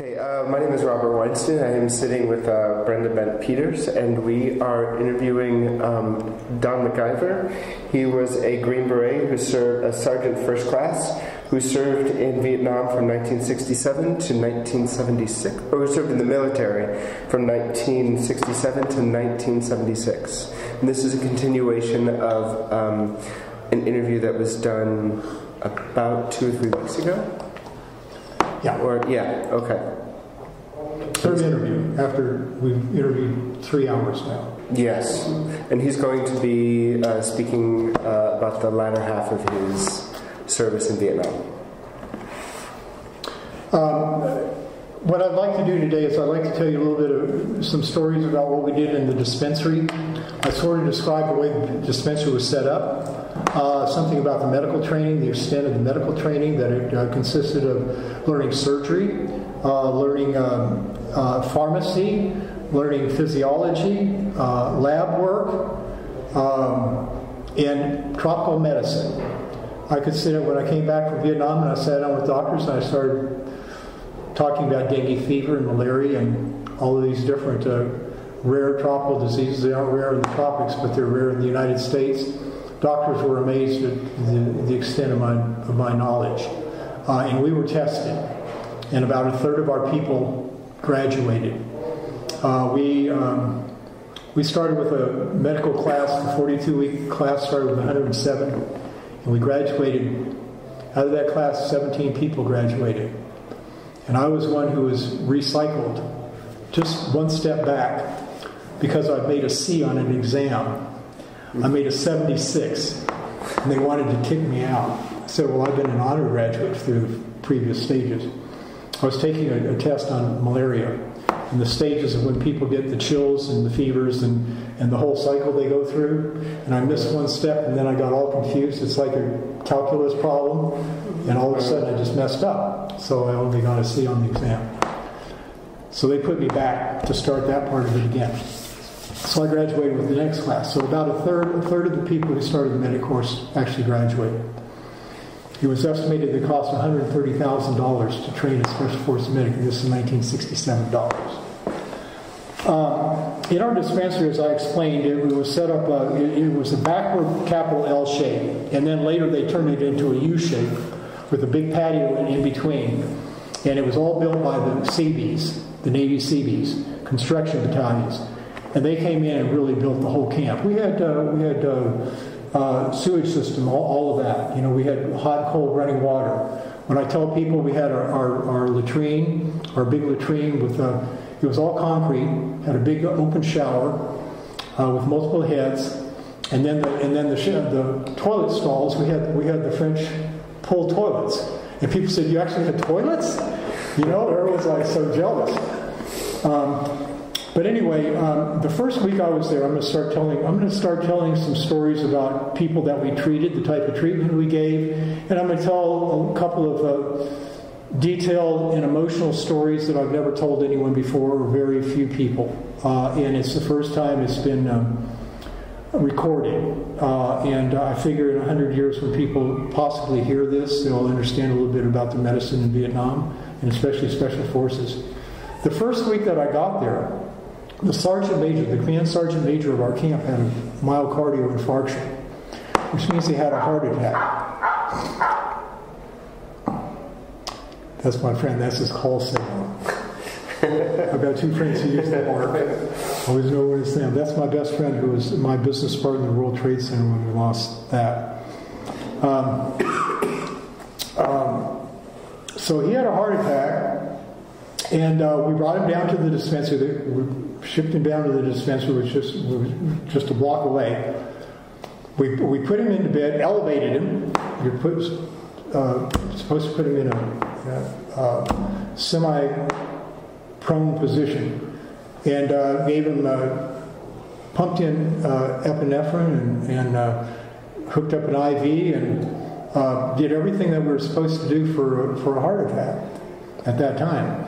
Okay, my name is Robert Weinstein. I am sitting with Brenda Bent-Peters, and we are interviewing Don MacIver. He was a Green Beret who served as Sergeant First Class, who served in Vietnam from 1967 to 1976, or who served in the military from 1967 to 1976. And this is a continuation of an interview that was done about 2 or 3 weeks ago. Okay. Third interview, after we've interviewed 3 hours now. Yes, and he's going to be speaking about the latter half of his service in Vietnam. What I'd like to do today is I'd like to tell you a little bit of some stories about what we did in the dispensary. I sort of described the way the dispensary was set up. Something about the medical training, the extent of the medical training, that it consisted of learning surgery, learning pharmacy, learning physiology, lab work, and tropical medicine. I could sit when I came back from Vietnam and I sat down with doctors and I started talking about dengue fever and malaria and all of these different rare tropical diseases. They aren't rare in the tropics, but they're rare in the United States. Doctors were amazed at the extent of my knowledge. And we were tested. And about a third of our people graduated. We started with a medical class, the 42-week class started with 107. And we graduated, out of that class, 17 people graduated. And I was one who was recycled just one step back because I made a C on an exam. I made a 76, and they wanted to kick me out. I said, well, I've been an honor graduate through the previous stages. I was taking a test on malaria, and the stages of when people get the chills and the fevers and the whole cycle they go through, and I missed one step, and then I got all confused. It's like a calculus problem, and all of a sudden I just messed up. So I only got a C on the exam. So they put me back to start that part of it again. So I graduated with the next class. So about a third of the people who started the medic course actually graduated. It was estimated to cost $130,000 to train a special forces medic, and this is $1967. In our dispensary, as I explained, it was set up, it was a backward capital L shape, and then later they turned it into a U shape with a big patio in between. And it was all built by the Seabees, the Navy Seabees, construction battalions. And they came in and really built the whole camp. We had sewage system, all of that. You know, we had hot and cold running water. When I tell people we had our latrine, our big latrine with it was all concrete, had a big open shower with multiple heads, and then the toilet stalls. We had the French pull toilets, and people said, "You actually had toilets?" You know, everyone's like so jealous. But anyway, the first week I was there, I'm going to start telling some stories about people that we treated, the type of treatment we gave, and I'm going to tell a couple of detailed and emotional stories that I've never told anyone before, or very few people. And it's the first time it's been recorded. And I figure in 100 years, when people possibly hear this, they'll understand a little bit about the medicine in Vietnam, and especially Special Forces. The first week that I got there, the sergeant major, the command sergeant major of our camp, had a myocardial infarction, which means he had a heart attack. That's my friend. That's his call signal. I've got 2 friends who use that mark. Always know where to stand. That's my best friend, who was my business partner in the World Trade Center when we lost that. So he had a heart attack, and we brought him down to the dispensary. We shipped him down to the dispensary, which was just a block away. We put him into bed, elevated him. You're supposed to put him in a semi-prone position, and gave him pumped in epinephrine and hooked up an IV and did everything that we were supposed to do for a heart attack at that time.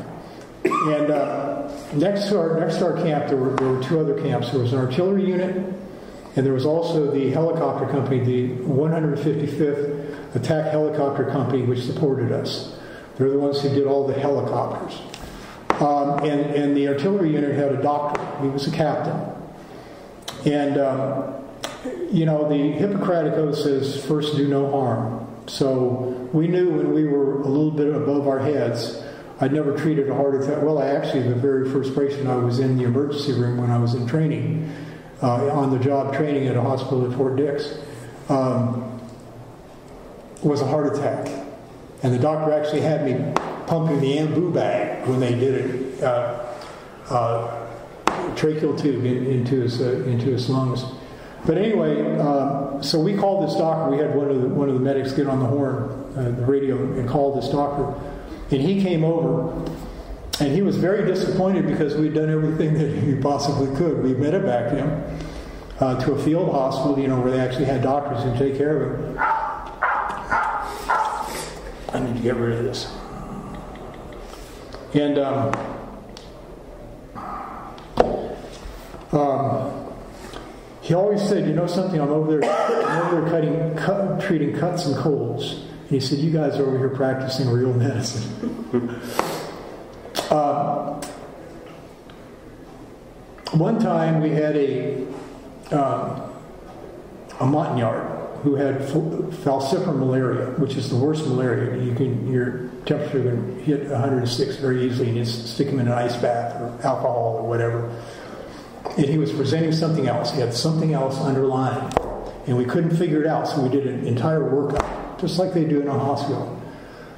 And next to our camp, there were 2 other camps. There was an artillery unit, and there was also the helicopter company, the 155th Attack Helicopter Company, which supported us. They're the ones who did all the helicopters. And the artillery unit had a doctor. He was a captain. And, the Hippocratic Oath says, first do no harm. So we knew when we were a little bit above our heads. I'd never treated a heart attack. Well, the very first patient I was in the emergency room when I was in training, on the job training at a hospital at Fort Dix, was a heart attack. And the doctor actually had me pumping the ambu bag when they did it, tracheal tube into his lungs. But anyway, so we called this doctor. We had one of the medics get on the horn, the radio, and call this doctor. And he came over, and he was very disappointed because we'd done everything that he possibly could. We medevaced him to a field hospital, where they actually had doctors who take care of him. I need to get rid of this. And he always said, something, I'm over there treating cuts and colds. And he said, you guys are over here practicing real medicine. One time we had a Montagnard who had falciparum malaria, which is the worst malaria. Your temperature can hit 106 very easily, and you stick him in an ice bath or alcohol or whatever. And he was presenting something else. He had something else underlying, and we couldn't figure it out. So we did an entire workup, just like they do in a hospital.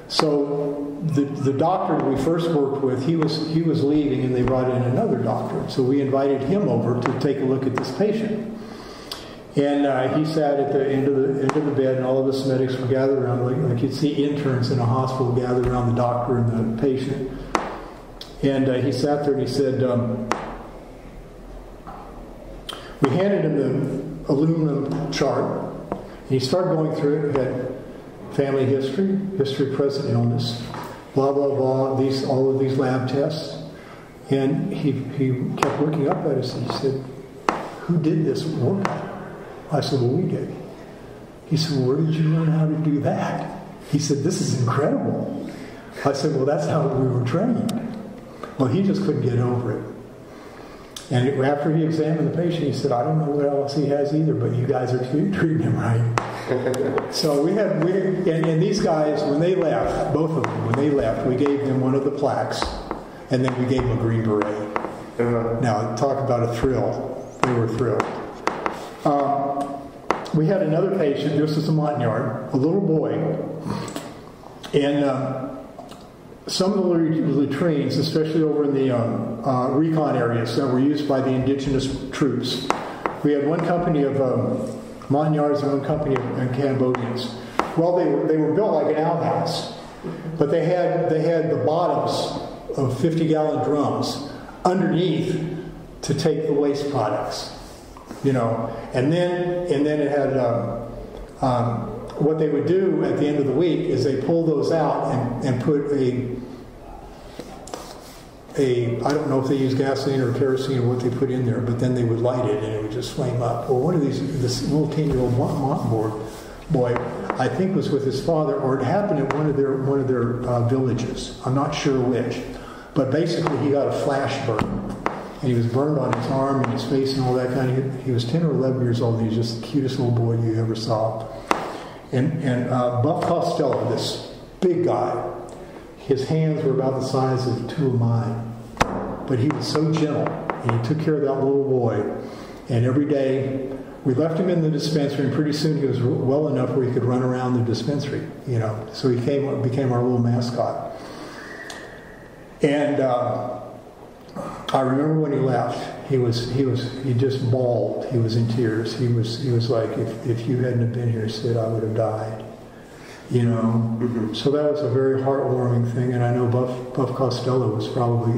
So the doctor we first worked with, he was leaving, and they brought in another doctor. So we invited him over to take a look at this patient. And he sat at the end of the bed, and all of us medics were gathered around, like you'd see interns in a hospital gathered around the doctor and the patient. And he sat there and he said, we handed him the aluminum chart, and he started going through it. He had family history of present illness, blah, blah, blah, all of these lab tests. And he kept looking up at us, and he said, who did this work? I said, well, we did. He said, well, where did you learn how to do that? He said, this is incredible. I said, well, that's how we were trained. Well, he just couldn't get over it. And after he examined the patient, he said, I don't know what else he has either, but you guys are treating him right. So and these guys, when they left, both of them, when they left, we gave them one of the plaques, and then we gave them a Green Beret. Uh-huh. Now, talk about a thrill. They were thrilled. We had another patient, this is a Montagnard, a little boy, and some of the latrines, especially over in the recon areas that were used by the indigenous troops. We had one company of Montagnards and one company of Cambodians. Well, they were built like an outhouse, but they had the bottoms of 50-gallon drums underneath to take the waste products. And then it had what they would do at the end of the week is they pull those out and put I don't know if they use gasoline or kerosene or what they put in there, but then they would light it and it would just flame up. Well, this little 10-year-old Montboard boy, I think was with his father, or it happened at one of their villages. I'm not sure which, but basically he got a flash burn. And he was burned on his arm and his face and all that kind of. He was 10 or 11 years old. And he was just the cutest little boy you ever saw. And Buff Costello, this big guy, his hands were about the size of two of mine. But he was so gentle, and he took care of that little boy. And every day, we left him in the dispensary, and pretty soon he was well enough where he could run around the dispensary. So he became our little mascot. And I remember when he left, he just bawled. He was in tears. He was like, if you hadn't have been here, Sid, I would have died. Mm-hmm. So that was a very heartwarming thing. And I know Buff Costello he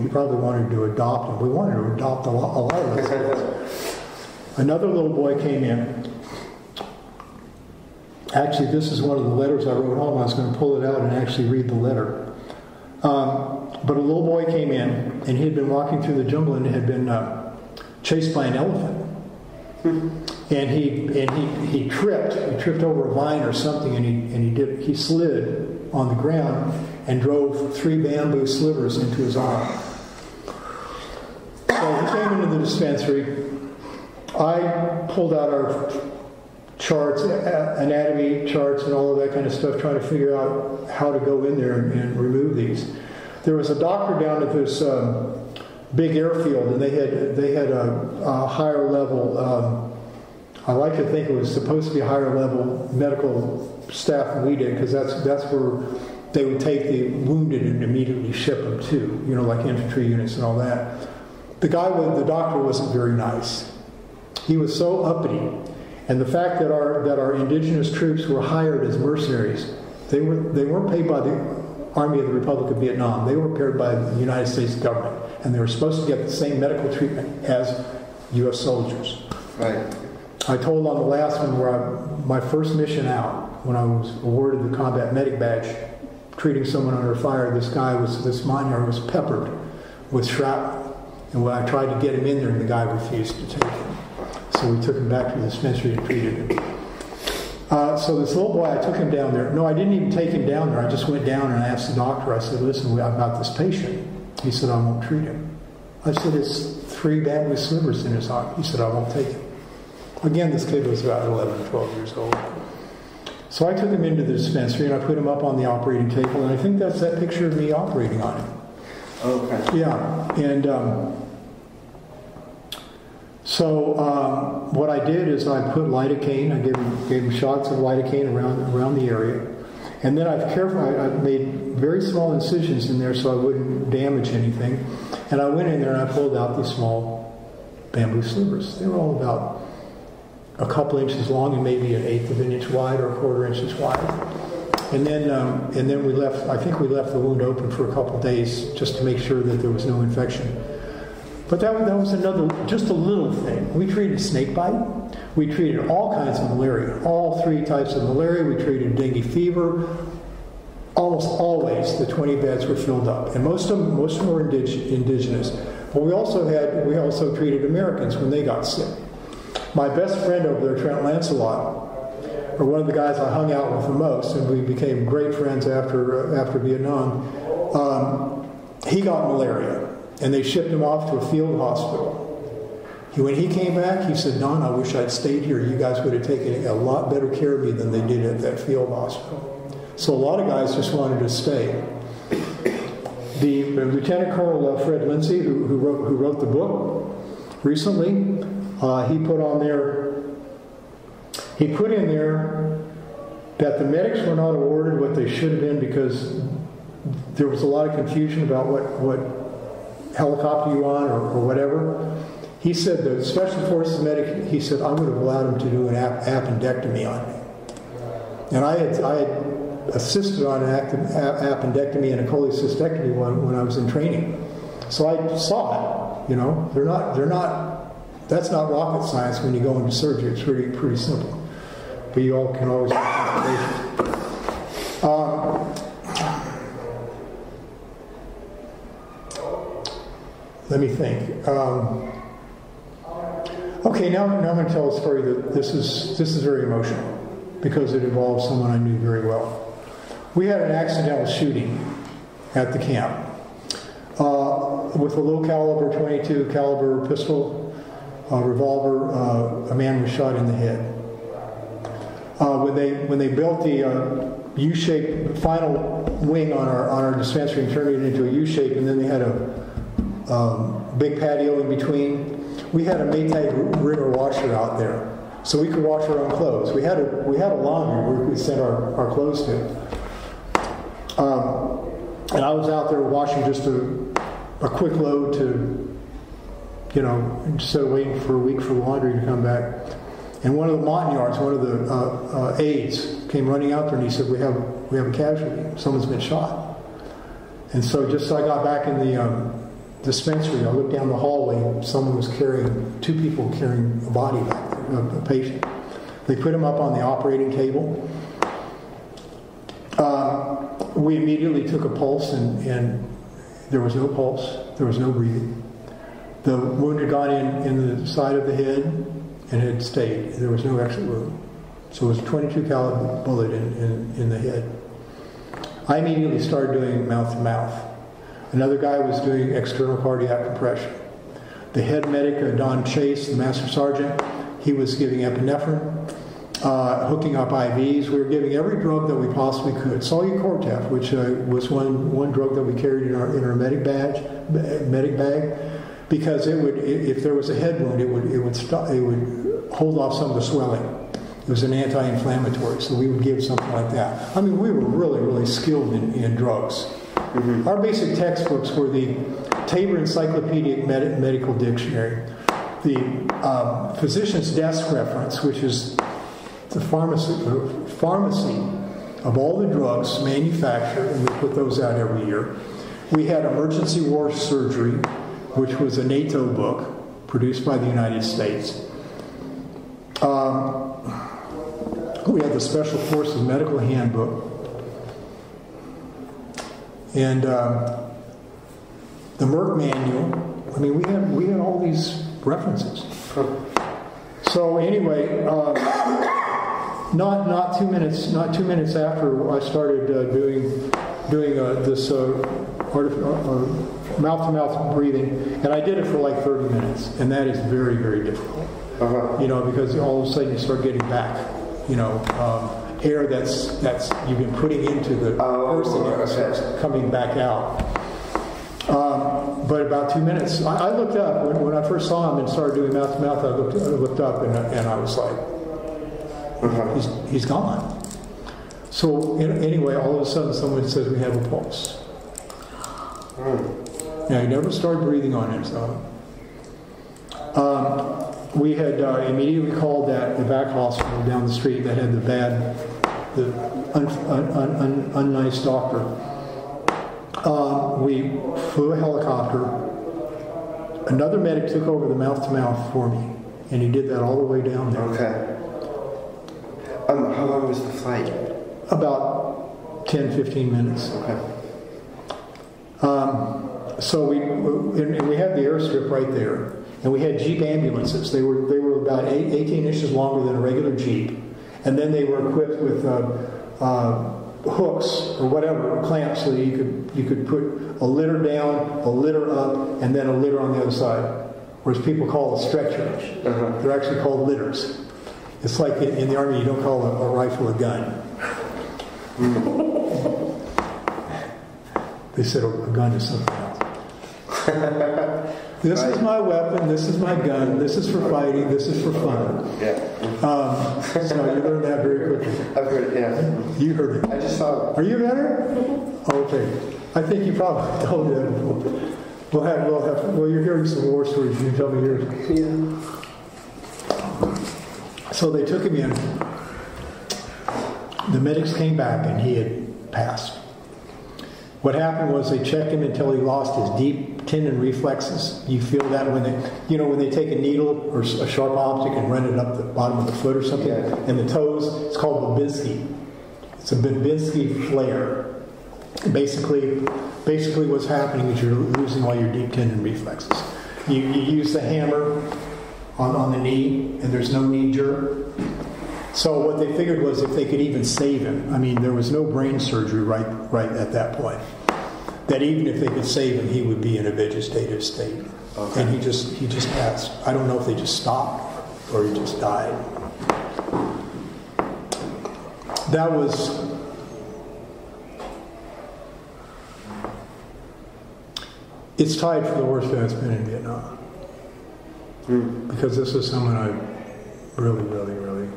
probably wanted to adopt him. We wanted to adopt a lot of us. Another little boy came in. Actually, this is one of the letters I wrote home. I was going to pull it out and actually read the letter. But a little boy came in, and he had been walking through the jungle and had been chased by an elephant. And he tripped over a vine or something, and he slid on the ground and drove 3 bamboo slivers into his arm. So he came into the dispensary. I pulled out our charts, anatomy charts and all of that kind of stuff, trying to figure out how to go in there and remove these. There was a doctor down at this big airfield, and they had a higher level, I like to think it was supposed to be a higher level medical staff than we did, because that's where they would take the wounded and immediately ship them to, like infantry units and all that. The doctor wasn't very nice. He was so uppity. And the fact that our indigenous troops were hired as mercenaries, they weren't paid by the Army of the Republic of Vietnam. They were paid by the United States government, and they were supposed to get the same medical treatment as U.S. soldiers. Right. I told on the last one where my first mission out, when I was awarded the combat medic badge, treating someone under fire, this Montagnard was peppered with shrapnel. And when I tried to get him in there, the guy refused to take him. So we took him back to the dispensary and treated him. So this little boy, I took him down there. No, I didn't even take him down there. I just went down and I asked the doctor, I said, listen, about this patient. He said, I won't treat him. I said, it's 3 bamboo slivers in his arm. He said, I won't take him. Again, this kid was about 11 or 12 years old. So I took him into the dispensary and I put him up on the operating table, and I think that's that picture of me operating on him. Okay. Yeah, and so what I did is I put lidocaine. I gave him shots of lidocaine around the area, and then I made very small incisions in there so I wouldn't damage anything. And I went in there and I pulled out these small bamboo slivers. They were all about a couple inches long and maybe 1/8 of an inch wide or 1/4 inches wide. And then we left. I think we left the wound open for a couple days just to make sure that there was no infection. But that was just a little thing. We treated snake bite. We treated all kinds of malaria, all 3 types of malaria. We treated dengue fever. Almost always, the 20 beds were filled up, and most of them were indigenous. But we also treated Americans when they got sick. My best friend over there, Trent Lancelot, or one of the guys I hung out with the most, and we became great friends after Vietnam. He got malaria, and they shipped him off to a field hospital. When he came back, he said, Don, I wish I'd stayed here. You guys would have taken a lot better care of me than they did at that field hospital. So a lot of guys just wanted to stay. The Lieutenant Colonel Fred Lindsay, who wrote the book recently, he put in there that the medics were not awarded what they should have been because there was a lot of confusion about what helicopter you on or whatever. He said the Special Forces medic, he said, I would have allowed him to do an appendectomy on me. And I had assisted on an appendectomy and a cholecystectomy when I was in training. So I saw it, that's not rocket science when you go into surgery. It's pretty simple. But you all can always make let me think. Okay, now I'm going to tell a story that this is very emotional because it involves someone I knew very well. We had an accidental shooting at the camp with a low caliber 22 caliber pistol. Revolver, a man was shot in the head. When they built the U-shaped final wing on our dispensary and turned it into a U-shape, and then they had a big patio in between, we had a Maytag river washer out there, so we could wash our own clothes. We had a laundry where we sent our clothes to. And I was out there washing just a quick load to, instead of waiting for a week for the laundry to come back. And one of the Montagnards, one of the aides, came running out there and he said, we have a casualty. Someone's been shot. And so just as I got back in the dispensary, I looked down the hallway. Someone was two people carrying a body back there, a patient. They put him up on the operating table. We immediately took a pulse and there was no pulse. There was no breathing. The wound had gone in the side of the head and had stayed. There was no exit wound. So it was a 22 caliber bullet in the head. I immediately started doing mouth to mouth. Another guy was doing external cardiac compression. The head medic, Don Chase, the master sergeant, he was giving epinephrine, hooking up IVs. We were giving every drug that we possibly could. Solucortef, which was one drug that we carried in our medic bag, because it would, if there was a head wound, it would hold off some of the swelling. It was an anti-inflammatory, so we would give something like that. I mean, we were really, really skilled in drugs. Mm-hmm. Our basic textbooks were the Tabor Encyclopedic Medical Dictionary, the Physician's Desk Reference, which is the pharmacy of all the drugs manufactured, and we put those out every year. We had Emergency War Surgery, which was a NATO book produced by the United States. We had the Special Forces Medical Handbook, and the Merck Manual. I mean, we had all these references. So anyway, not 2 minutes after I started doing this mouth-to-mouth breathing, and I did it for like 30 minutes, and that is very, very difficult. You know, because all of a sudden you start getting back, air that's you've been putting into the person starts coming back out. But about 2 minutes, I looked up when I first saw him and started doing mouth-to-mouth. I looked up and I was like, he's gone. So anyway, all of a sudden someone says we have a pulse. Now he never started breathing on himself. We had immediately called the back hospital down the street that had the unnice doctor. We flew a helicopter. Another medic took over the mouth-to-mouth for me, and he did that all the way down there. Okay. How long was the flight? About 10, 15 minutes. Okay. So we had the airstrip right there, and we had Jeep ambulances. They were about 18 inches longer than a regular Jeep, and then they were equipped with hooks or whatever, clamps, so that you could put a litter down, a litter up, and then a litter on the other side. Whereas people call it stretchers. They're actually called litters. It's like in the Army, you don't call a rifle a gun. They said a gun is something else. This is my weapon, this is my gun, this is for fighting, this is for fun. Yeah. So you learned that very quickly. I've heard it, yeah. You heard it. I just saw it. Are you a veteran? Okay. I think you probably told me that before. Well, you're hearing some war stories. You can tell me yours. Yeah. So they took him in. The medics came back and he had passed. What happened was they checked him until he lost his deep tendon reflexes. You feel that when they take a needle or a sharp object and run it up the bottom of the foot or something, and the toes, it's called Babinski. It's a Babinski flare. Basically what's happening is you're losing all your deep tendon reflexes. You use the hammer on the knee, and there's no knee jerk. So what they figured was if they could even save him, I mean, there was no brain surgery right at that point, that even if they could save him, he would be in a vegetative state. Okay. And he just passed. I don't know if they just stopped or he just died. That was... It's tied for the worst that's been in Vietnam. Because this is someone I really, really, really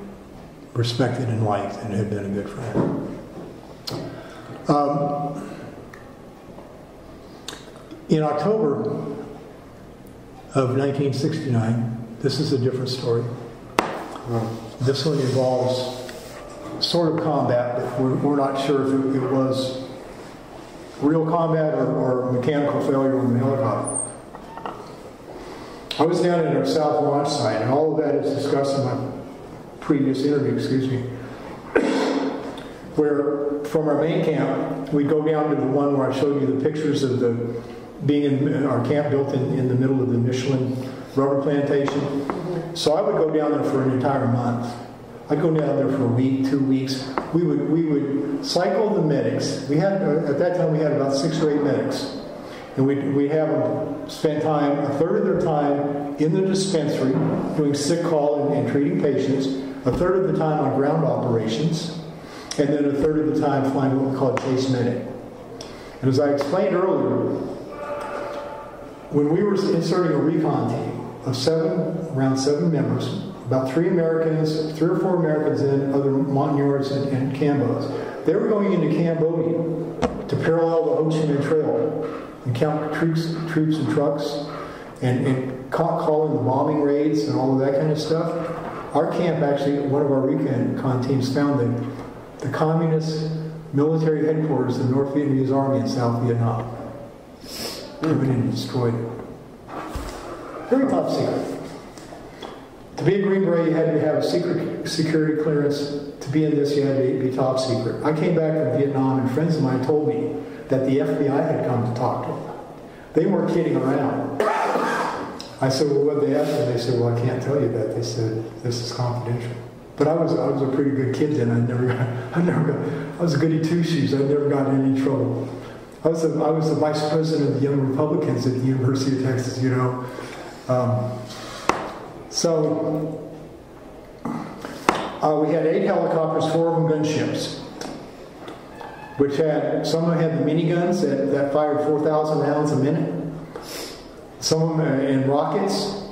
respected and liked and had been a good friend. In October of 1969, this is a different story. This one involves sort of combat, but we're not sure if it was real combat or mechanical failure on the helicopter. I was down in our south launch site, and all of that is discussed in my previous interview, where from our main camp, we'd go down to the one where I showed you the pictures of being in our camp built in the middle of the Michelin rubber plantation. So I would go down there for an entire month. I'd go down there for a week, 2 weeks. We would cycle the medics. We had at that time we had about 6 or 8 medics, And we have them spend time, a third of their time in the dispensary doing sick call and treating patients, a third of the time on ground operations, and then a third of the time flying what we call case medic. And as I explained earlier, when we were inserting a recon team of around seven members, about 3 or 4 Americans and other Montagnards and Cambos, they were going into Cambodia to parallel the Ho Chi Minh Trail and count troops and trucks and calling the bombing raids and all of that kind of stuff. Our camp, actually, one of our recon teams found the communist military headquarters of the North Vietnamese Army in South Vietnam. They went in and destroyed it. Very top secret. To be a Green Beret, you had to have a secret security clearance. To be in this, you had to be top secret. I came back from Vietnam, and friends of mine told me that the FBI had come to talk to them. They weren't kidding around. I said, well, what did they ask me? They said, well, I can't tell you that. They said, this is confidential. But I was a pretty good kid then. I was a goody two-shoes. I never got in any trouble. I was the vice president of the Young Republicans at the University of Texas, you know. We had 8 helicopters, 4 of them gunships, which some of them had the miniguns that fired 4,000 rounds a minute. Some of them in rockets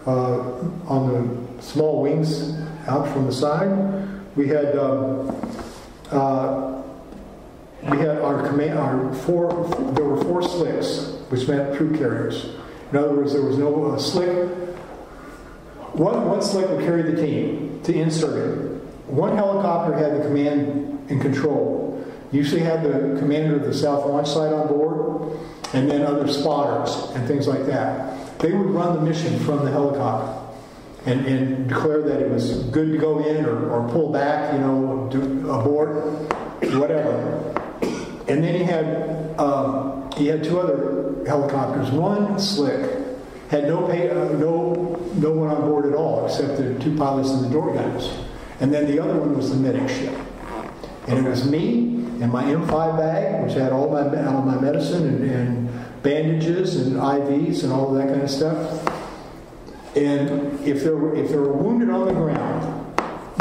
on the small wings out from the side. We had there were 4 slicks, which meant troop carriers. In other words, there was no slick. One slick would carry the team to insert it. One helicopter had the command and control. Usually had the commander of the South Launch Site on board, and then other spotters and things like that. They would run the mission from the helicopter and declare that it was good to go in or pull back, you know, abort, whatever. And then he had 2 other helicopters. One slick had no one on board at all except the 2 pilots and the door gunners. And then the other one was the medic ship. And it was me and my M5 bag, which had all my medicine and bandages and IVs and all of that kind of stuff. And if they were wounded on the ground,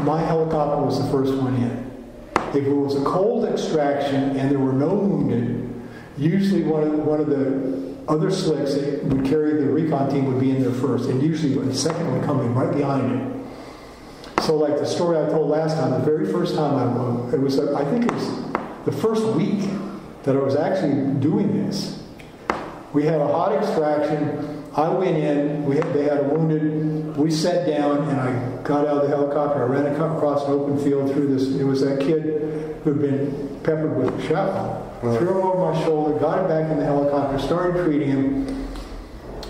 my helicopter was the first one in. If it was a cold extraction and there were no wounded, usually one of the other slicks that would carry the recon team would be in there first, and usually the second one coming right behind it. So, like the story I told last time, the very first time I think it was the first week that I was actually doing this. We had a hot extraction. I went in. They had a wounded. We sat down, and I got out of the helicopter. I ran across an open field through this. It was that kid who'd been peppered with shrapnel. Threw him over my shoulder, got him back in the helicopter, started treating him.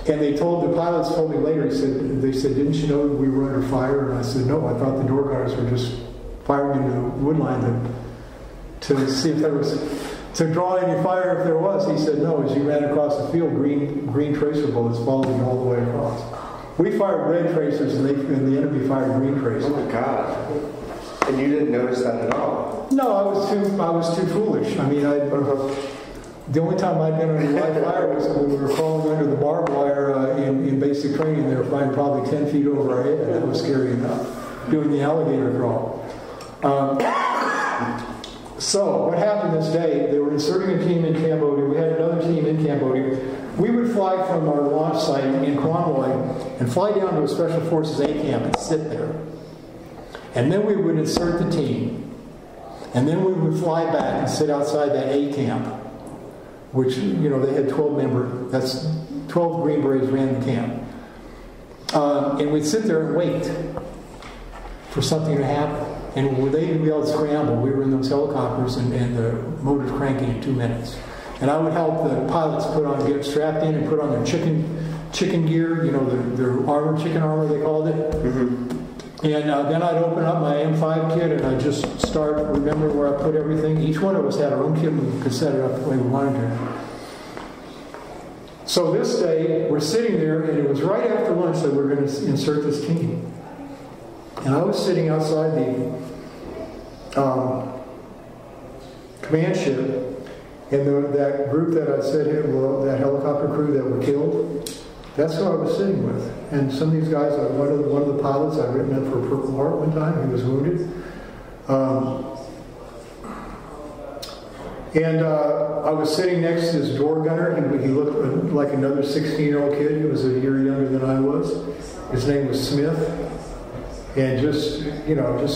And the pilots told me later, they said, didn't you know that we were under fire? And I said, no, I thought the door gunners were just firing into the wood line to see if there was, to draw any fire if there was. He said, no, as you ran across the field, green tracer bullets followed you all the way across. We fired red tracers and the enemy fired green tracers. Oh my God. And you didn't notice that at all? No, I was too foolish. I mean, the only time I'd been under live fire was when we were crawling under the barbed wire in basic training. They were flying probably 10 feet over our head. That was scary enough, doing the alligator crawl. So what happened this day, they were inserting a team in Cambodia. We had another team in Cambodia. We would fly from our launch site in Quanloy and fly down to a Special Forces A camp and sit there. And then we would insert the team. And then we would fly back and sit outside that A camp, which, you know, they had 12 Green Berets ran the camp. And we'd sit there and wait for something to happen. And when they would be able to scramble, we were in those helicopters and the motors cranking in 2 minutes. And I would help the pilots get strapped in and put on their chicken gear, you know, their chicken armor they called it. Mm-hmm. And then I'd open up my M5 kit and I'd just remember where I put everything. Each one of us had our own kit and we could set it up the way we wanted to. So this day, we're sitting there and it was right after lunch that we were going to insert this team. And I was sitting outside the command ship, And that group that I said, well, that helicopter crew that were killed, that's who I was sitting with. And some of these guys, one of the pilots, I'd written up for a Purple Heart one time, he was wounded. I was sitting next to this door gunner. He looked like another 16-year-old kid. He was a year younger than I was. His name was Smith. And just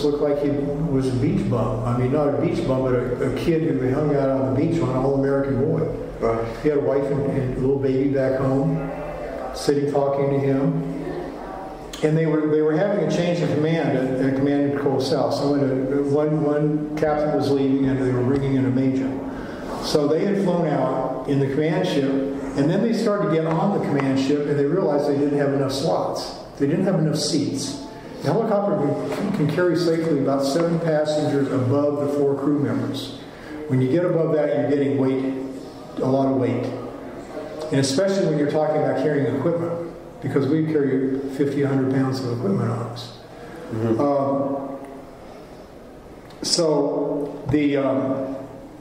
looked like he was a beach bum. I mean, not a beach bum, but a kid who hung out on the beach on All-American Boy. Right. He had a wife and a little baby back home, sitting talking to him. And they were having a change of command at Command and Control South. So one captain was leaving and they were bringing in a major. So they had flown out in the command ship, and then they started to get on the command ship, and they realized they didn't have enough slots. They didn't have enough seats. The helicopter can carry safely about 7 passengers above the 4 crew members. When you get above that, you're getting a lot of weight. And especially when you're talking about carrying equipment, because we carry 50, 100 pounds of equipment on us. Mm-hmm.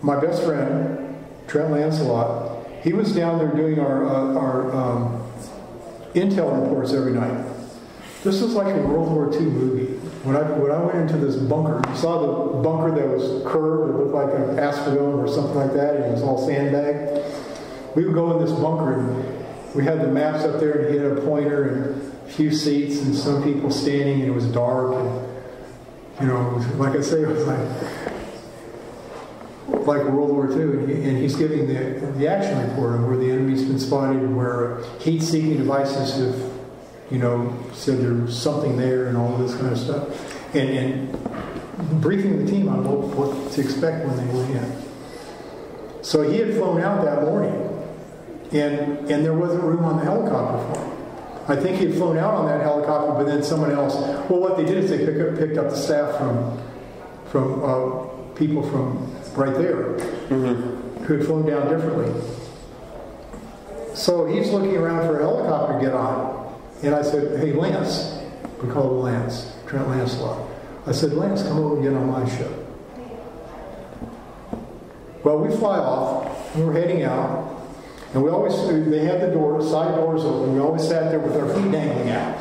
My best friend, Trent Lancelot, he was down there doing our intel reports every night. This was like a World War II movie. When I went into this bunker, you saw the bunker that was curved, it looked like an Astrodome or something like that, and it was all sandbagged. We would go in this bunker, and we had the maps up there, and he had a pointer and a few seats, and some people standing, and it was dark, and it was, like I say, it was like World War II, and he's giving the action report on where the enemy's been spotted, where heat-seeking devices have, said there's something there and all this kind of stuff. And briefing the team on what to expect when they went in. So he had flown out that morning, and there wasn't room on the helicopter for him. I think he had flown out on that helicopter, but then someone else, well, what they did is they picked up the staff from people from right there, mm-hmm. who had flown down differently. So he's looking around for a helicopter to get on. And I said, hey, Lance, we call him Lance, Trent Lancelot. I said, Lance, come over and get on my ship. Well, we fly off, and we're heading out, and they had the side doors open. We always sat there with our feet dangling out.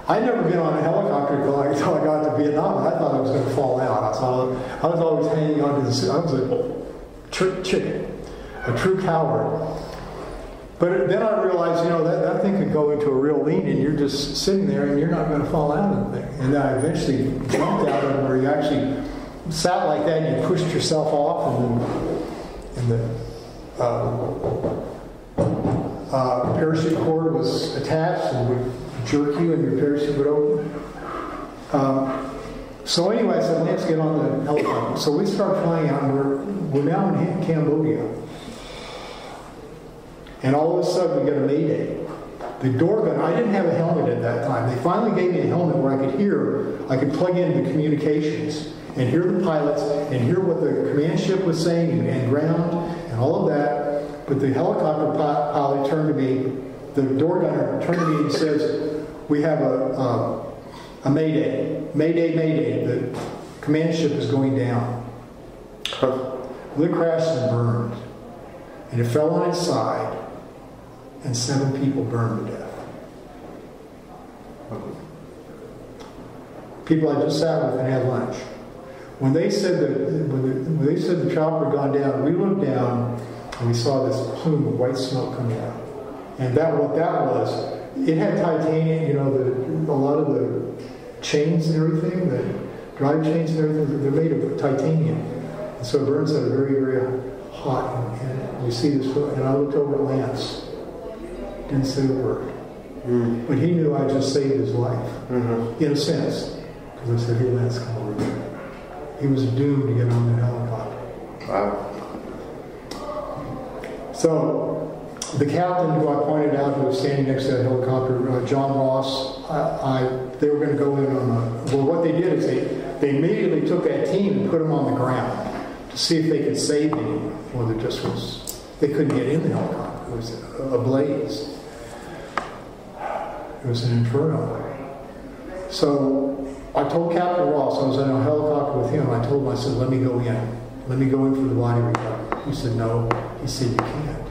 I'd never been on a helicopter until I got to Vietnam. I thought I was going to fall out. I was always hanging on to the I was a chicken, a true coward. But then I realized, that thing could go into a real lean, and you're just sitting there, and you're not going to fall out of the thing. And then I eventually jumped out of it, where you actually sat like that, and you pushed yourself off, and the parachute cord was attached, and would jerk you, and your parachute would open. So anyway, I said, Lance, get on the helicopter. So we start flying out, and we're now in Cambodia. And all of a sudden, we get a mayday. The door gun, I didn't have a helmet at that time. They finally gave me a helmet where I could plug in the communications and hear the pilots and hear what the command ship was saying and ground and all of that. But the helicopter pilot turned to me, the door gunner turned to me and says, we have a mayday. Mayday. The command ship is going down. Well, it crashed and burned. And it fell on its side, and 7 people burned to death. People I just sat with and had lunch. When they said the chopper had gone down, we looked down and we saw this plume of white smoke coming out. And what that was, it had titanium, a lot of the chains and everything, the drive chains and everything, they're made of titanium. And so it burns at a very, very hot, and we see this, and I looked over at Lance. Didn't say a word. Mm. But he knew I just saved his life, mm-hmm. in a sense. Because I said, hey, Lance, come over here. He was doomed to get on the helicopter. Wow. So, the captain who I pointed out, who was standing next to that helicopter, John Ross, they were going to go in on what they did is they immediately took that team and put them on the ground to see if they could save me. Well, they couldn't get in the helicopter. It was ablaze. It was an inferno. So I told Captain Ross, I was in a helicopter with him, I told him, I said, let me go in. Let me go in for the body recovery. He said, no. He said, you can't.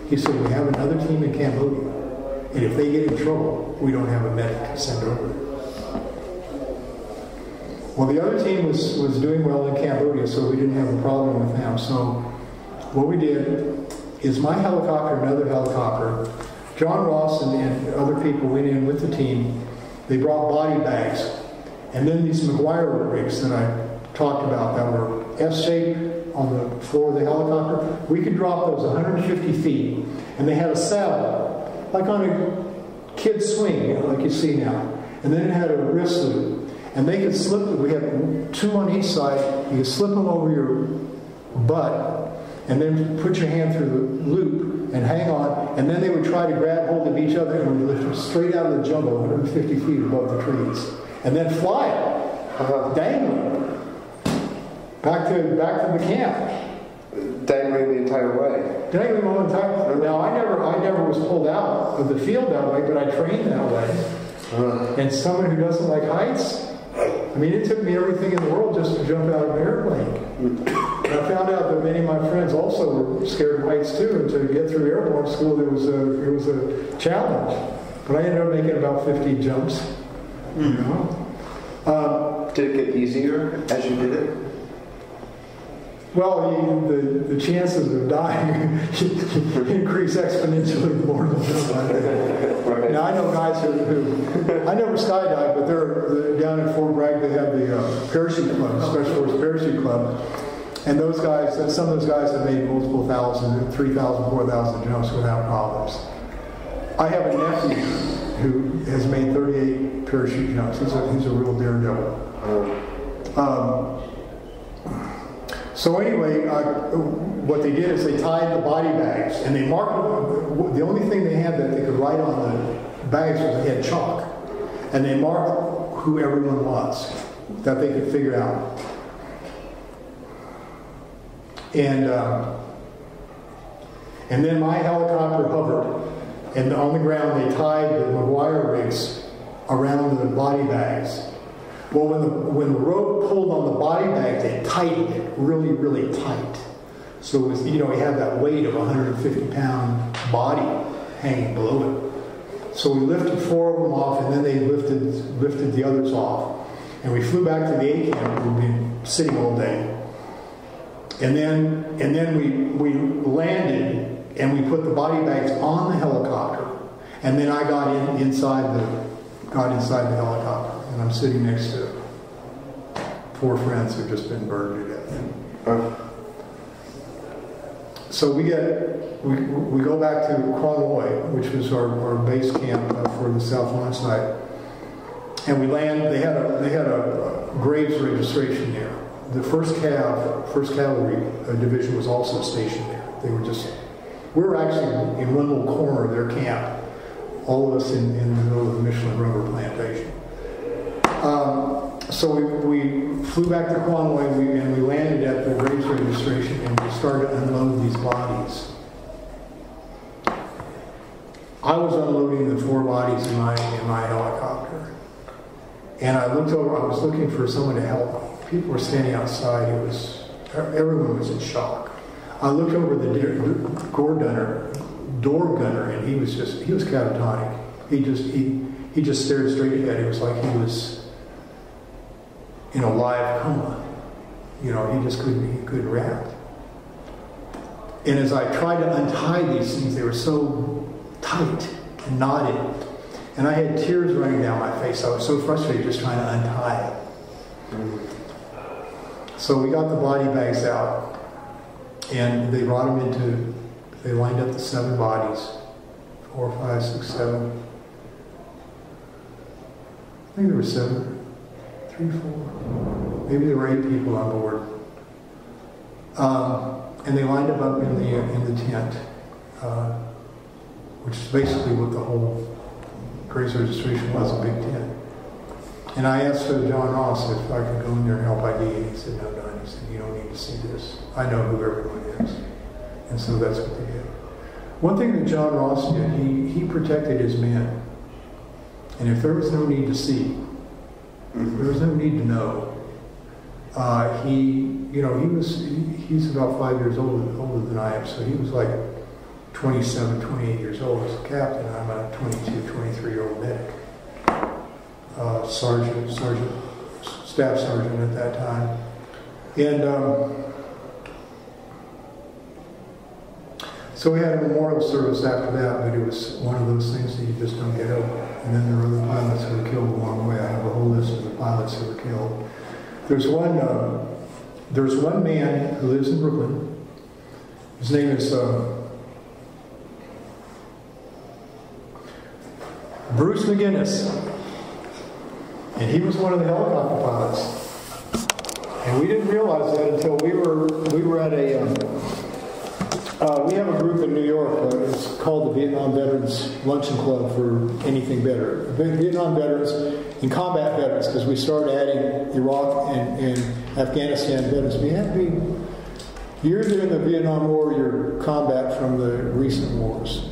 He said, we have another team in Cambodia, and if they get in trouble, we don't have a medic to send over. Well, the other team was doing well in Cambodia, so we didn't have a problem with them. So what we did is my helicopter, another helicopter, John Ross and other people went in with the team. They brought body bags. And then these McGuire rigs that I talked about that were S-shaped on the floor of the helicopter, we could drop those 150 feet. And they had a saddle, like on a kid's swing, you know, like you see now. And then it had a wrist loop. And they could slip it. We had two on each side. You could slip them over your butt and then put your hand through the loop and hang on. And then they would try to grab hold of each other and would lift them straight out of the jungle 150 feet above the trees. And then fly it, dangling, back to the camp. Dangling the entire way. Dangling the entire way. Now, I never was pulled out of the field that way, but I trained that way. And someone who doesn't like heights, I mean, it took me everything in the world just to jump out of an airplane. And I found out that many of my friends also were scared of heights too, and to get through airborne school, it was a challenge. But I ended up making about 50 jumps. You know? Did it get easier as you did it? Well, the chances of dying increase exponentially the more than jump. Right. Now, I know guys who I never skydived, but they're down in Fort Bragg. They have the parachute club, Special Forces Parachute Club, and those guys, some of those guys have made multiple thousand, 3,000, 4,000 jumps without problems. I have a nephew who has made 38 parachute jumps. He's a real daredevil. So anyway, what they did is they tied the body bags, and they marked, the only thing they had that they could write on the bags was they had chalk. And they marked who everyone was, that they could figure out. And then my helicopter hovered, and on the ground they tied the McGuire rigs around the body bags. Well, when the rope pulled on the body bag, they tightened it really, really tight. So it was, you know, we had that weight of a 150-pound body hanging below it. So we lifted 4 of them off, and then they lifted the others off. And we flew back to the A camp where we'd been sitting all day. And then we landed, and we put the body bags on the helicopter. And then I got inside the helicopter. And I'm sitting next to 4 friends who've just been burned to death. So we go back to Quanloy, which was our base camp for the South Launch Site, and we land. They had a Graves registration there. The First Cavalry Division was also stationed there. We were actually in one little corner of their camp, all of us in the middle of the Michelin rubber plantation. So we flew back to Quanloy and we landed at the Graves registration, and we started to unload these bodies. I was unloading the 4 bodies in my helicopter, and I looked over. I was looking for someone to help me. People were standing outside. Everyone was in shock. I looked over the door gunner, and he was catatonic. He just stared straight ahead. It was like he was in a live coma. You know, he couldn't react. And as I tried to untie these things, they were so tight and knotted. And I had tears running down my face. I was so frustrated just trying to untie it. So we got the body bags out, and they brought them they lined up the 7 bodies. 4, 5, 6, 7. I think there were 7. 3, 4. Maybe there were 8 people on board. And they lined them up in the tent, which is basically what the whole Graves registration was, a big tent. And I asked John Ross if I could go in there and help ID, and he said, no, Don. He said, you don't need to see this. I know who everyone is. And so that's what they did. One thing that John Ross did, he protected his men. And if there was no need to see, there was no need to know, he's about 5 years older than I am, so he was like 27, 28 years old as a captain. I'm a 22, 23-year-old medic. Staff sergeant at that time. And so we had a memorial service after that, but it was one of those things that you just don't get over. And then there were other pilots who were killed along the way. I have a whole list of the pilots who were killed. There's one man who lives in Brooklyn. His name is Bruce McGinnis. And he was one of the helicopter pilots. And we didn't realize that until we were at a we have a group in New York. It's called the Vietnam Veterans Luncheon Club for Anything Better. Vietnam veterans and combat veterans, because we started adding Iraq and Afghanistan veterans. We have to be, you're either in the Vietnam War or you're combat from the recent wars.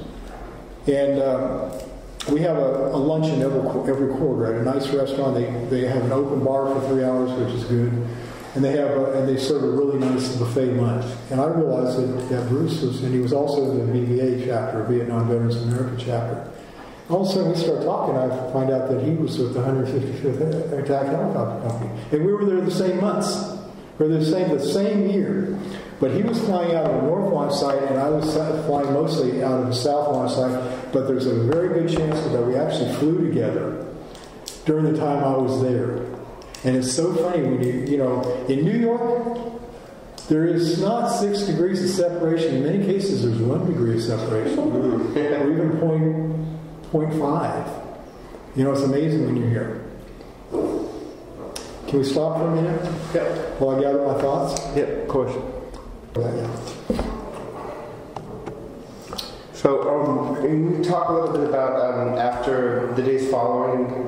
And we have a luncheon every quarter at a nice restaurant. They have an open bar for 3 hours, which is good. And they serve a really nice buffet lunch. And I realized that Bruce was, and he was also in the VVA chapter, Vietnam Veterans America chapter. All of a sudden we start talking, I find out that he was with the 155th Attack Helicopter Company. And we were there the same months. We were the same year. But he was flying out of the North Launch Site, and I was flying mostly out of the South Launch Site. But there's a very good chance that we actually flew together during the time I was there. And it's so funny when in New York, there is not 6 degrees of separation. In many cases, there's 1 degree of separation, or even 0.5. It's amazing when you're here. Can we stop for a minute? Yeah. While I gather my thoughts? Yeah, of course. Yeah. So, can you talk a little bit about after the days following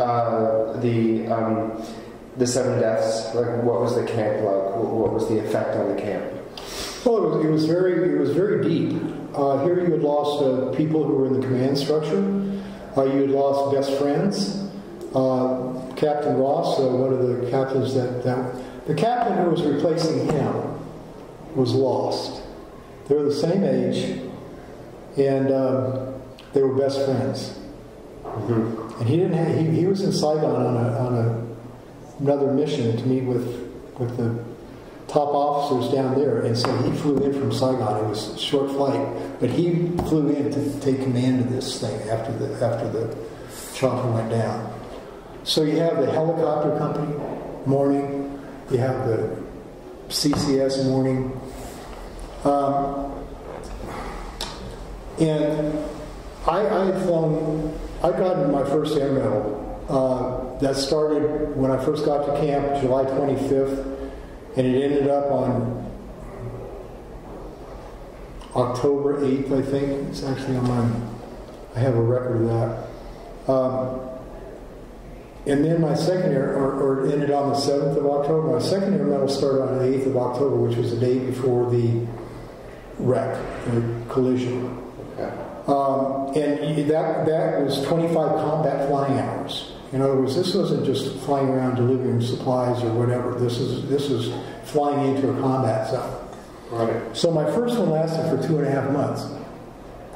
the 7 deaths? Like, what was the camp like? What was the effect on the camp? Well, it was very deep. Here you had lost people who were in the command structure. You had lost best friends. Captain Ross, one of the captains the captain who was replacing him was lost. They were the same age, and they were best friends. Mm-hmm. And he was in Saigon on another mission to meet with the top officers down there, and so he flew in from Saigon. It was a short flight, but he flew in to take command of this thing after the chopper went down. So you have the helicopter company morning, you have the CCS morning, and I got my first air medal. That started when I first got to camp, July 25th, and it ended up on October 8th, I think. It's actually I have a record of that. And then my second air, or ended on the 7th of October. My second air medal started on the 8th of October, which was the day before the wreck, the collision. Okay. And that was 25 combat flying hours. In other words, this wasn't just flying around delivering supplies or whatever. This is flying into a combat zone. Right. So my first one lasted for 2.5 months.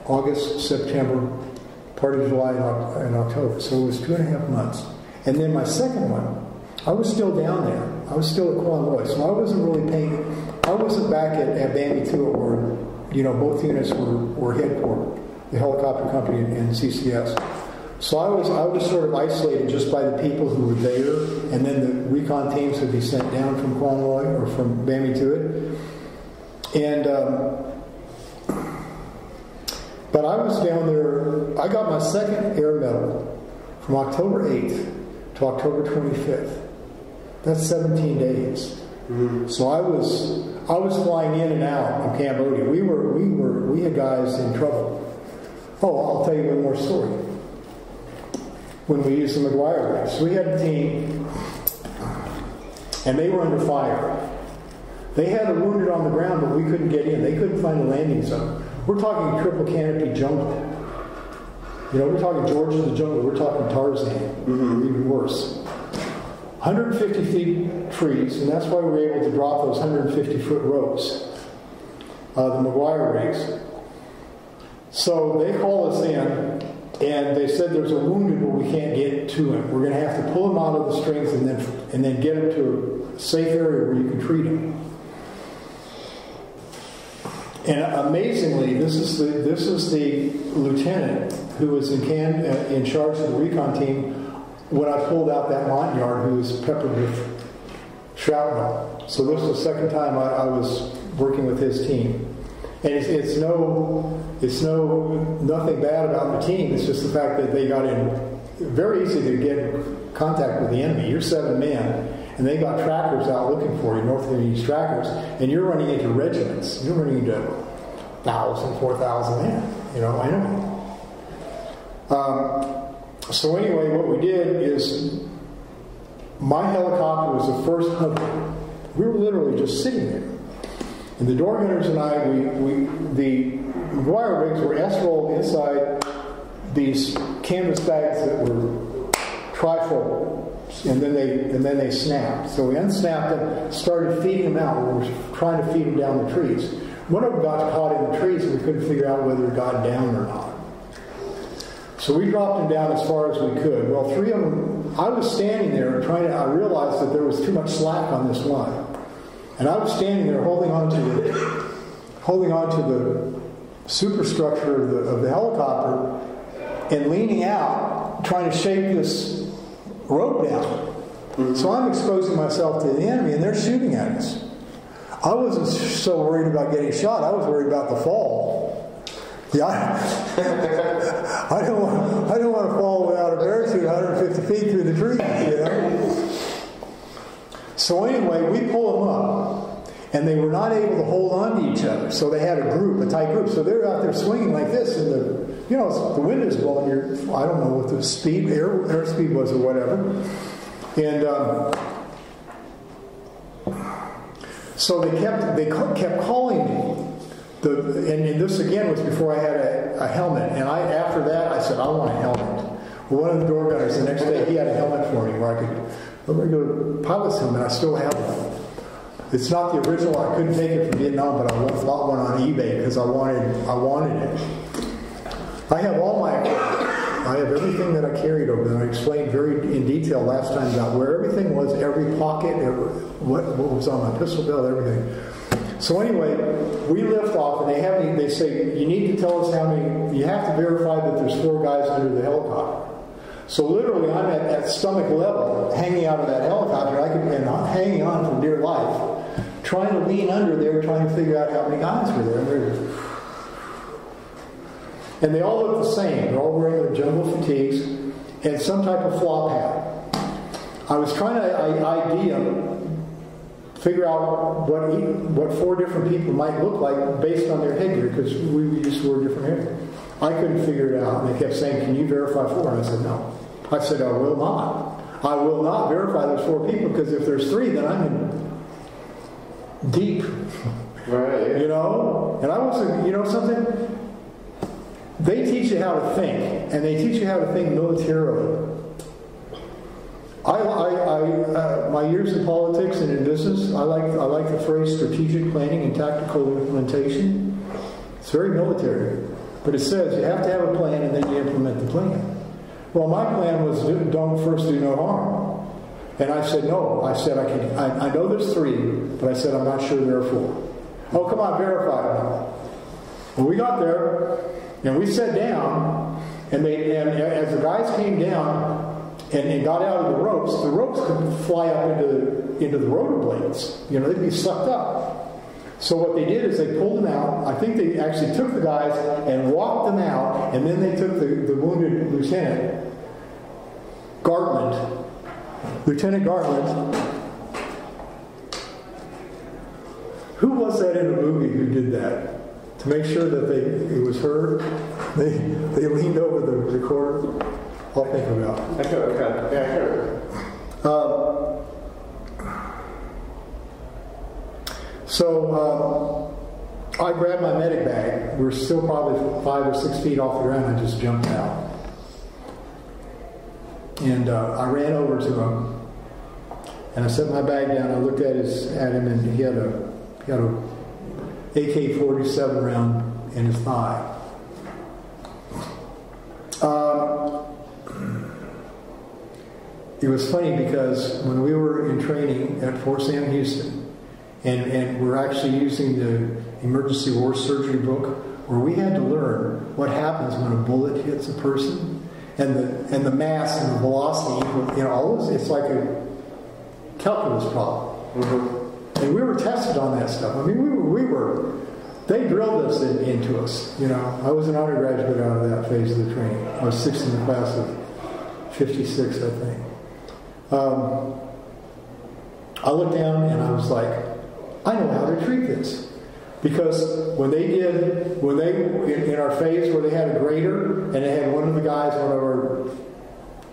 August, September, part of July and October. So it was 2.5 months. And then my second one, I was still down there. I was still at Quan Loy. So I wasn't back at Bambi 2 where, both units were headquartered, the helicopter company and CCS. So I was sort of isolated just by the people who were there, and then the recon teams would be sent down from Quan Loy or from Bambi to it. And but I was down there. I got my second air medal from October 8th to October 25th. That's 17 days. Mm-hmm. So I was flying in and out of Cambodia. We had guys in trouble. Oh, I'll tell you one more story. When we used the McGuire race, we had a team, and they were under fire. They had a wounded on the ground, but we couldn't get in. They couldn't find a landing zone. We're talking triple canopy jungle. We're talking George of the Jungle. We're talking Tarzan, or even worse. 150 feet trees, and that's why we were able to drop those 150-foot ropes, the MacIver rigs. So they call us in, and they said there's a wounded, but we can't get to him. We're going to have to pull him out of the strings and then get him to a safe area where you can treat him. And amazingly, this is the lieutenant who was in charge of the recon team when I pulled out that Montagnard, who was peppered with shrapnel. So this was the second time I was working with his team. And it's nothing bad about the team. It's just the fact that they got in very easy to get in contact with the enemy. You're 7 men, and they got trackers out looking for you, North Vietnamese trackers, and you're running into regiments. You're running into 1,000, 4,000 men, enemy. So anyway, what we did is my helicopter was the first hunter. We were literally just sitting there. And the door hunters and I, the MacIver rigs were S-rolled inside these canvas bags that were trifold, and then they snapped. So we unsnapped them, started feeding them out. We were trying to feed them down the trees. One of them got caught in the trees, and we couldn't figure out whether it got down or not. So we dropped them down as far as we could. Well, 3 of them, I was standing there I realized that there was too much slack on this line. And I was standing there holding on to the superstructure of the helicopter and leaning out, trying to shake this rope down. Mm-hmm. So I'm exposing myself to the enemy, and they're shooting at us. I wasn't so worried about getting shot. I was worried about the fall. Yeah, I don't want to fall without a parachute 150 feet through the trees, So anyway, we pull them up, and they were not able to hold on to each other. So they had a tight group. So they're out there swinging like this, and the wind is blowing. I don't know what the speed, air speed was or whatever. And so they kept calling me. And this again was before I had a helmet. And after that, I said, I want a helmet. Well, one of the door gunners the next day, he had a helmet for me where I could regular pilot's helmet. I still have it. It's not the original. I couldn't take it from Vietnam, but I bought one on eBay because I wanted it. I have all my equipment. I have everything that I carried over there. I explained very in detail last time about where everything was, every pocket, what was on my pistol belt, everything. So anyway, we lift off, and they say, you need to tell us how many, you have to verify that there's 4 guys under the helicopter. So literally, I'm at stomach level, hanging out of that helicopter, and hanging on for dear life, trying to lean under there, trying to figure out how many guys were there. And they all look the same. They're all wearing their jumbo fatigues and some type of flop hat. I was trying to figure out what 4 different people might look like based on their headgear, because we used to wear different headgear. I couldn't figure it out. And they kept saying, can you verify 4? And I said, no. I said, I will not. I will not verify those 4 people, because if there's 3, then I'm in deep. Right. And I was, something? They teach you how to think, and they teach you how to think militarily. My years in politics and in business, I like the phrase strategic planning and tactical implementation. It's very military. But it says you have to have a plan and then you implement the plan. Well, my plan was don't first do no harm. And I said, no. I said, I know there's 3, but I said, I'm not sure there are 4. Oh, come on, verify it. Well, we got there, and we sat down, and as the guys came down and got out of the ropes could fly up into the rotor blades. They'd be sucked up. So what they did is they pulled them out. I think they actually took the guys and walked them out, and then they took the wounded Lieutenant Gartland. Who was that in the movie who did that? To make sure that it was heard, they leaned over the recorder. I'll think about it. Okay. Yeah, I heard. So I grabbed my medic bag. We were still probably 5 or 6 feet off the ground. I just jumped out. And I ran over to him. And I set my bag down. I looked at him, and he had a AK-47 round in his thigh. It was funny because when we were in training at Fort Sam Houston, and we're actually using the emergency war surgery book, where we had to learn what happens when a bullet hits a person, and the mass and the velocity, all this, it's like a calculus problem. Mm-hmm. And we were tested on that stuff. I mean, they drilled us into us. I was an undergraduate out of that phase of the training. I was sixth in the class of 56, I think. I looked down and I was like, I know how to treat this. Because when they in our phase where they had a grader and they had one of our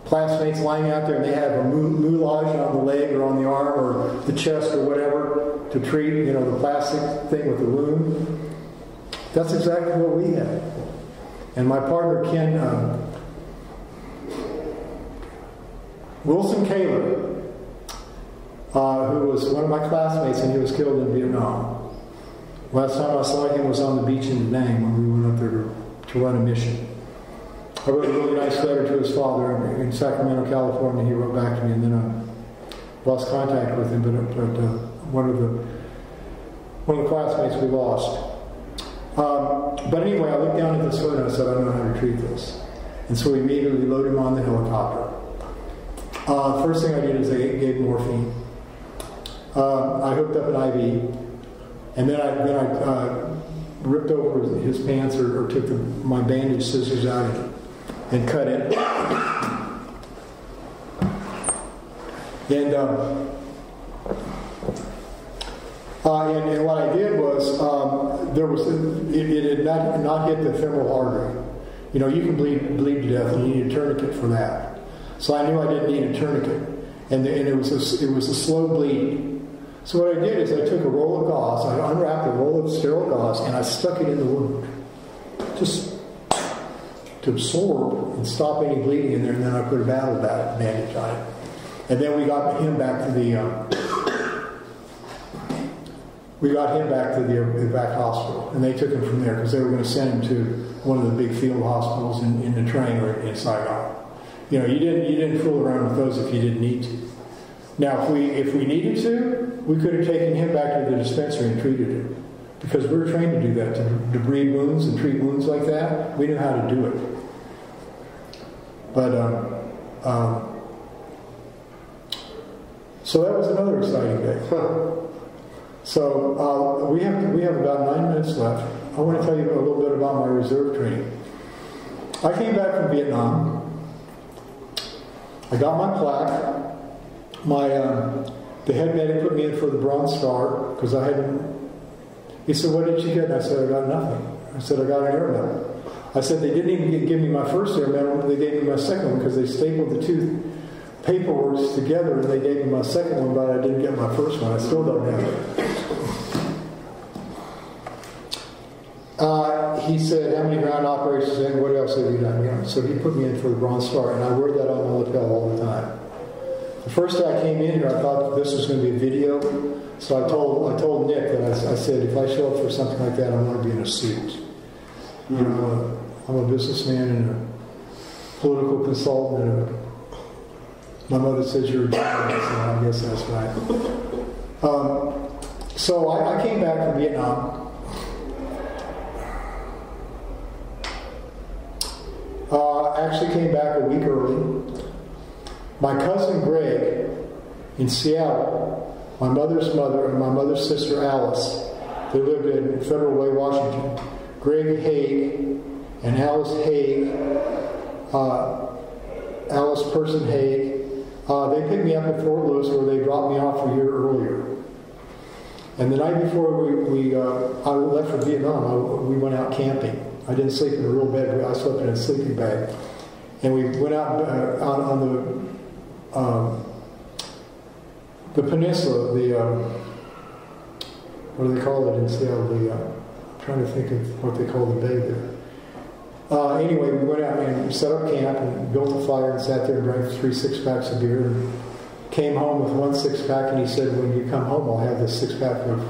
classmates lying out there and they had a moulage on the leg or on the arm or the chest or whatever to treat, the plastic thing with the wound, that's exactly what we had. And my partner, Ken, Wilson Kaler, who was one of my classmates, and he was killed in Vietnam. Last time I saw him was on the beach in Da Nang when we went up there to run a mission. I wrote a really nice letter to his father in Sacramento, California. He wrote back to me, and then I lost contact with him. But one of the classmates we lost. But anyway, I looked down at this foot and I said, I know how to treat this. And so we immediately loaded him on the helicopter. First thing I did is I gave morphine. I hooked up an IV, and then I ripped over his pants or took my bandage scissors out and cut it. And what I did was it had not hit the femoral artery. You can bleed to death, and you need a tourniquet for that. So I knew I didn't need a tourniquet, and it was a slow bleed. So what I did is I took a roll of gauze, I unwrapped a roll of sterile gauze, and I stuck it in the wound, just to absorb and stop any bleeding in there. And then I put a battle bandage on it, and then we got him back to the evac hospital, and they took him from there because they were going to send him to one of the big field hospitals in the Trang or in Saigon. You didn't fool around with those if you didn't need to. Now, if we needed to, we could have taken him back to the dispensary and treated him, because we were trained to do that, to breed wounds and treat wounds like that. We knew how to do it. But so that was another exciting day. So we have about 9 minutes left. I want to tell you a little bit about my reserve training. I came back from Vietnam. I got my plaque. The head medic put me in for the Bronze Star because I hadn't. He said, "What did you get?" And I said, "I got nothing." I said, "I got an air medal." I said, "They didn't even give me my first air medal. They gave me my second one because they stapled the two paperworks together, and they gave me my second one, but I didn't get my first one. I still don't have it." He said, "How many ground operations and what else have you done?" So he put me in for the Bronze Star, and I wear that on my lapel all the time. The first day I came in here, I thought that this was going to be a video, so I told Nick that I said, if I show up for something like that, I want to be in a suit. I'm a businessman and a political consultant, and my mother says you're a journalist, and I guess that's right. So I came back from Vietnam. Actually came back a week early. My cousin Greg in Seattle, my mother's mother and my mother's sister Alice, they lived in Federal Way, Washington. Greg Haig and Alice Haig, Alice Person Haig, they picked me up at Fort Lewis where they dropped me off a year earlier. And the night before I left for Vietnam, we went out camping. I didn't sleep in a real bed. I slept in a sleeping bag. And we went out on the peninsula, what do they call it in Seattle? I'm trying to think of what they call the bay there. Anyway, we went out and set up camp and built a fire and sat there and drank 3 6-packs of beer and came home with 1 6-pack, and he said, when you come home, I'll have this 6-pack of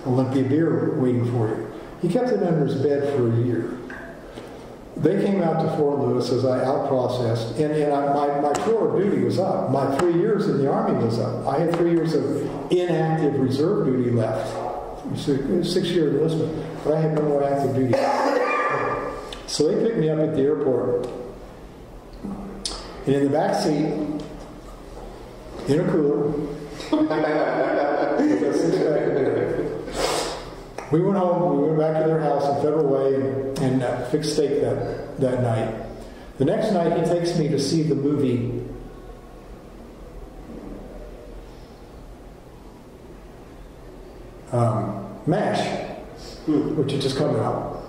Olympia beer waiting for you. He kept it under his bed for a year. They came out to Fort Lewis as I out-processed, and my tour of duty was up. My 3 years in the Army was up. I had 3 years of inactive reserve duty left. 6-year enlistment, but I had no more active duty. So they picked me up at the airport, and in the back seat, in a cooler, we went home. We went back to their house in Federal Way and fixed steak that night. The next night, he takes me to see the movie MASH, which had just come out.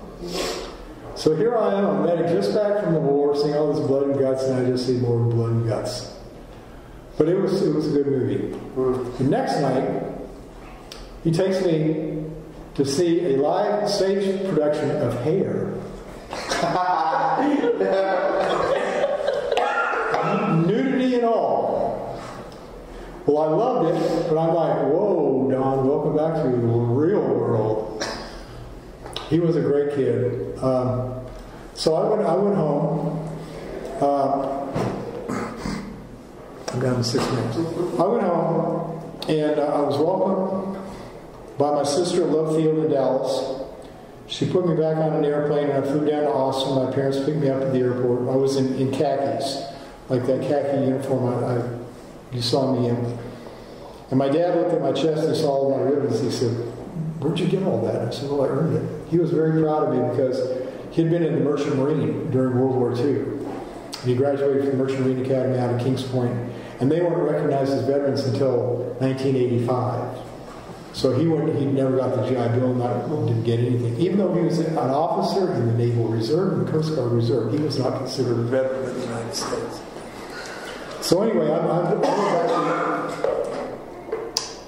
So here I am, I'm medic just back from the war, seeing all this blood and guts, and I just see more blood and guts. But it was a good movie. The next night, he takes me to see a live stage production of Hair. Nudity and all. Well, I loved it, but I'm like, whoa, Don, welcome back to the real world. He was a great kid. So I went home. I'm down to 6 minutes. I went home, and I was welcomed by my sister at Love Field in Dallas. She put me back on an airplane, and I flew down to Austin. My parents picked me up at the airport. I was in khakis, like that khaki uniform you saw me in. And my dad looked at my chest and saw all my ribbons. He said, "Where'd you get all that?" I said, "Well, I earned it." He was very proud of me because he had been in the Merchant Marine during World War II. And he graduated from the Merchant Marine Academy out of Kings Point. And they weren't recognized as veterans until 1985. So he never got the GI Bill, didn't get anything. Even though he was an officer in the Naval Reserve and the Coast Guard Reserve, he was not considered a veteran of the United States. So anyway,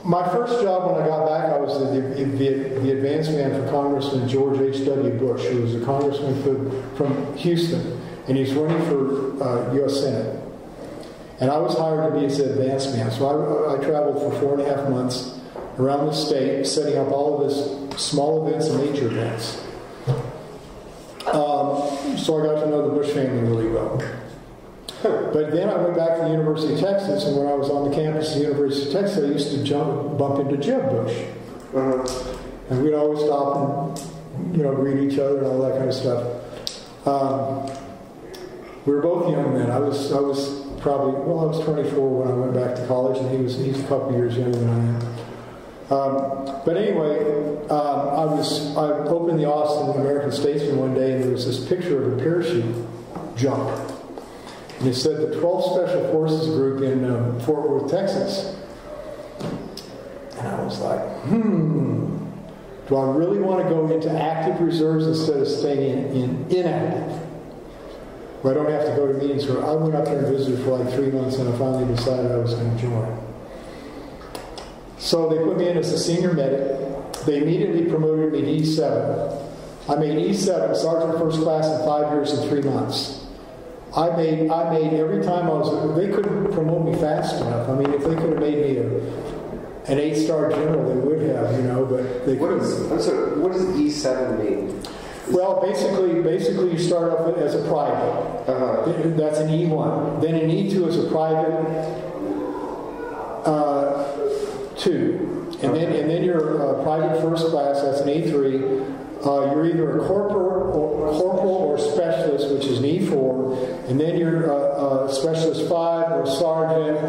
my first job when I got back, I was the advance man for Congressman George H.W. Bush, who was a congressman from Houston, and he's running for U.S. Senate. And I was hired to be his advance man. So I traveled for 4.5 months around the state, setting up all of this small events and major events. So I got to know the Bush family really well. But then I went back to the University of Texas, and when I was on the campus of the University of Texas, I used to bump into Jeb Bush. And we'd always stop and, greet each other and all that kind of stuff. We were both young then. I was probably, I was 24 when I went back to college, and he's a couple years younger than I am. But anyway, I opened the Austin American Statesman one day, and there was this picture of a parachute jump. And it said the 12th Special Forces Group in Fort Worth, Texas. And I was like, do I really want to go into active reserves instead of staying in inactive? Where I don't have to go to meetings. Where I went up there and visited for like 3 months, and I finally decided I was going to join. So they put me in as a senior medic. They immediately promoted me to E7. I made E7, Sergeant First Class, in 5 years and 3 months. I made every time they couldn't promote me fast enough. I mean, if they could have made me an 8-star general, they would have, but they couldn't. What does E7 mean? Well, basically you start off as a private. That's an E1. Then an E2 is a private 2. And then you're a private first class, that's an E3. You're either a corporal or specialist, which is an E4, and then you're a specialist 5 or sergeant,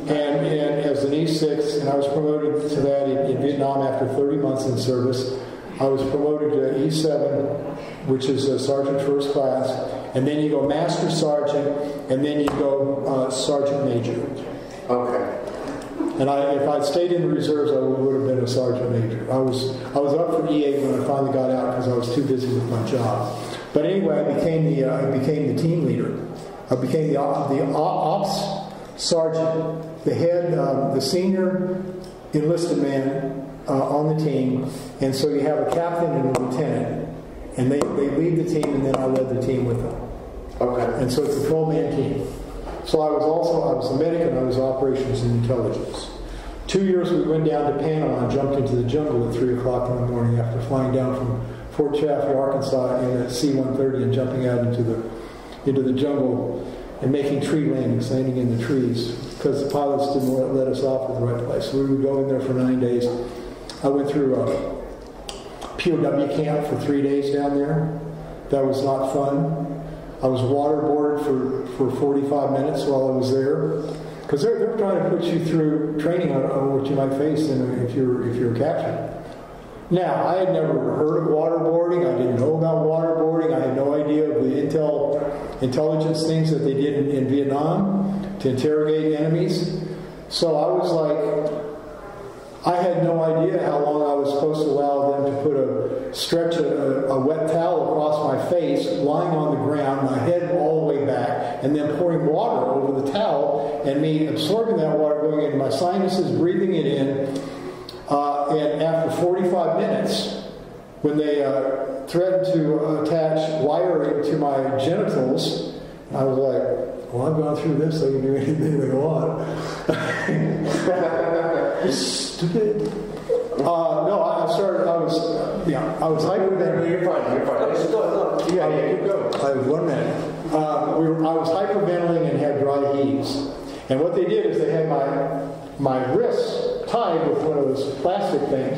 and as an E6, and I was promoted to that in Vietnam after 30 months in service. I was promoted to E7, which is a sergeant first class, and then you go master sergeant, and then you go sergeant major. Okay. And if I'd stayed in the reserves, I would have been a sergeant major. I was up for E8 when I finally got out because I was too busy with my job. But anyway, I became the team leader. I became the ops sergeant, the head, the senior enlisted man on the team. And so you have a captain and a lieutenant, and they lead the team, and then I led the team with them. Okay. And so it's a 12-man team. So I was a medic and I was operations and intelligence. 2 years we went down to Panama and jumped into the jungle at 3 o'clock in the morning after flying down from Fort Chaffee, Arkansas in a C-130 and jumping out into the jungle and making tree landings, landing in the trees, because the pilots didn't let us off at the right place. So we would go in there for 9 days. I went through a POW camp for 3 days down there. That was not fun. I was waterboarded for 45 minutes while I was there, because they're trying to put you through training on what you might face if you're captured. Now, I had never heard of waterboarding. I didn't know about waterboarding. I had no idea of the intelligence things that they did in Vietnam to interrogate enemies. So I was like, I had no idea how long I was supposed to allow them to stretch a wet towel across my face, lying on the ground, my head all the way back, and then pouring water over the towel, and me absorbing that water, going into my sinuses, breathing it in. And after 45 minutes, when they threatened to attach wiring to my genitals, I was like, well, I've gone through this, they can do anything they want. Stupid. No, I was hyperventilating. You're fine. Yeah, keep going. I have 1 minute. I was hyperventilating and had dry heaves. And what they did is they had my wrists tied with one of those plastic things,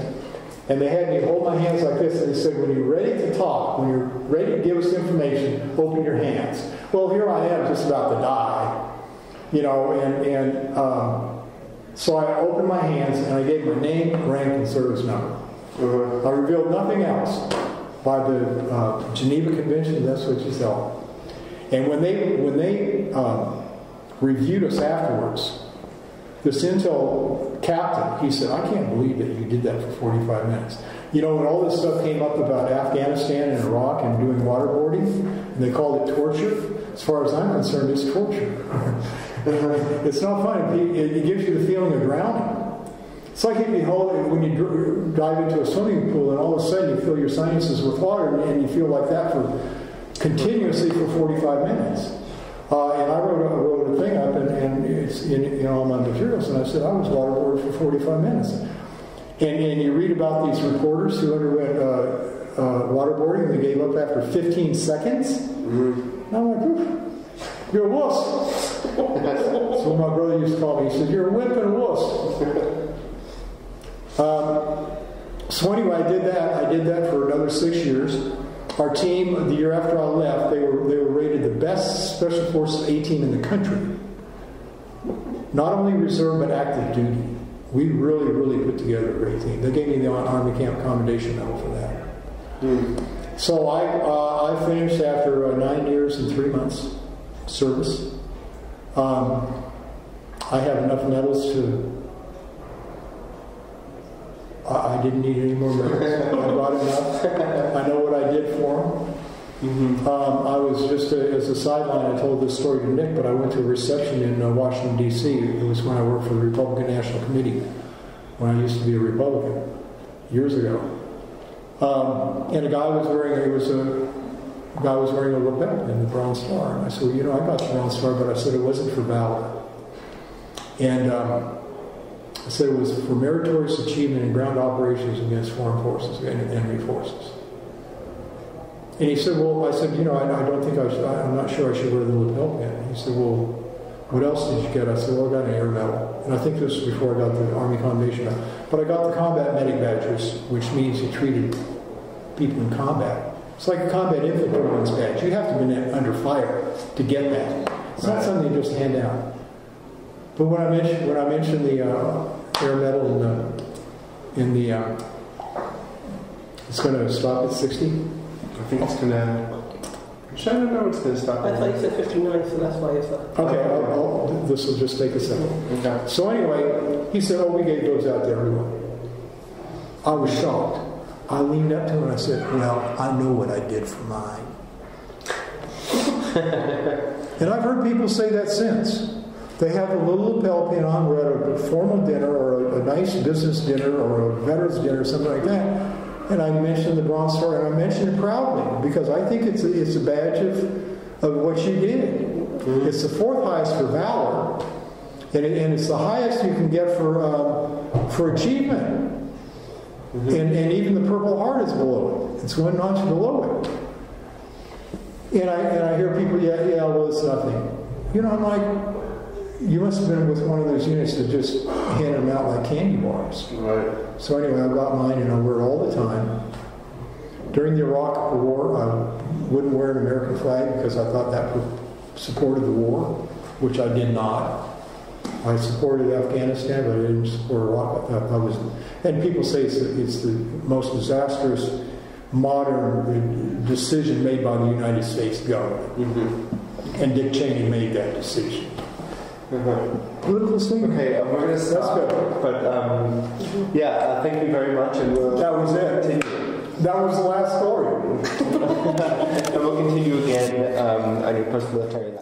and they had me hold my hands like this, and they said, when you're ready to talk, when you're ready to give us information, open your hands. Well, here I am just about to die, so I opened my hands, and I gave my name, rank, and service number. I revealed nothing else. By the Geneva Convention, that's what you tell. And when they reviewed us afterwards, this intel captain, he said, I can't believe that you did that for 45 minutes. When all this stuff came up about Afghanistan and Iraq and doing waterboarding, and they called it torture, as far as I'm concerned, it's torture. It's not fun. It gives you the feeling of drowning. It's like when you dive into a swimming pool and all of a sudden you fill your sinuses with water, and you feel like that continuously for 45 minutes. And I wrote a thing up, and it's in all my materials, and I said I was waterboarded for 45 minutes. And you read about these reporters who underwent waterboarding, they gave up after 15 seconds. And I'm like, oof, you're a wuss. So my brother used to call me, he said, you're a wimp and a wuss. So anyway, I did that for another 6 years. Our team, the year after I left, they were rated the best Special Forces A team in the country. Not only reserve, but active duty. We really, really put together a great team. They gave me the Army Camp Commendation Medal for that. So I finished after 9 years and 3 months service. I have enough medals I didn't need any more medals. I brought enough. I know what I did for them. I was just, as a sideline, I told this story to Nick, but I went to a reception in Washington, D.C. It was when I worked for the Republican National Committee, when I used to be a Republican, years ago. And a guy was wearing a lapel in the Bronze Star. And I said, well, I got the Bronze Star, but I said it wasn't for valor. And I said it was for meritorious achievement in ground operations against foreign forces and enemy forces. And he said, well, I said, I don't think I'm not sure I should wear the lapel pin. He said, well, what else did you get? I said, well, I got an air medal. And I think this was before I got the Army Commendation Medal. But I got the combat medic badges, which means you treated people in combat. It's like a combat infantryman's badge. You have to be under fire to get that. It's not something you just hand out. But when I mentioned the air medal in the it's going to stop at 60. I think it's going to. I don't know it's going to stop. I thought you said 59, so that's why it's up. Okay, this will just take a second. Okay. So anyway, he said, "Oh, we gave those out to everyone." I was shocked. I leaned up to him and I said, "Well, I know what I did for mine." And I've heard people say that since. They have a little lapel pin on. We're at a formal dinner or a nice business dinner or a veterans dinner or something like that. And I mentioned the Bronze Star, and I mentioned it proudly because I think it's a badge of what you did It's the fourth highest for valor, and it's the highest you can get for achievement. And even the Purple Heart is below it. It's one notch below it. And I hear people, well, it's nothing. You know, I'm like, you must have been with one of those units that just handed them out like candy bars. Right. So anyway, I got mine and I wear it all the time. During the Iraq War, I wouldn't wear an American flag because I thought that supported the war, which I did not. I supported Afghanistan, but I didn't support Iraq. I was, and people say it's the most disastrous modern decision made by the United States government. And Dick Cheney made that decision. Political statement. Okay, we're going to stop. But thank you very much, and that was it. Continue. That was the last story. And we'll continue again on your post-military.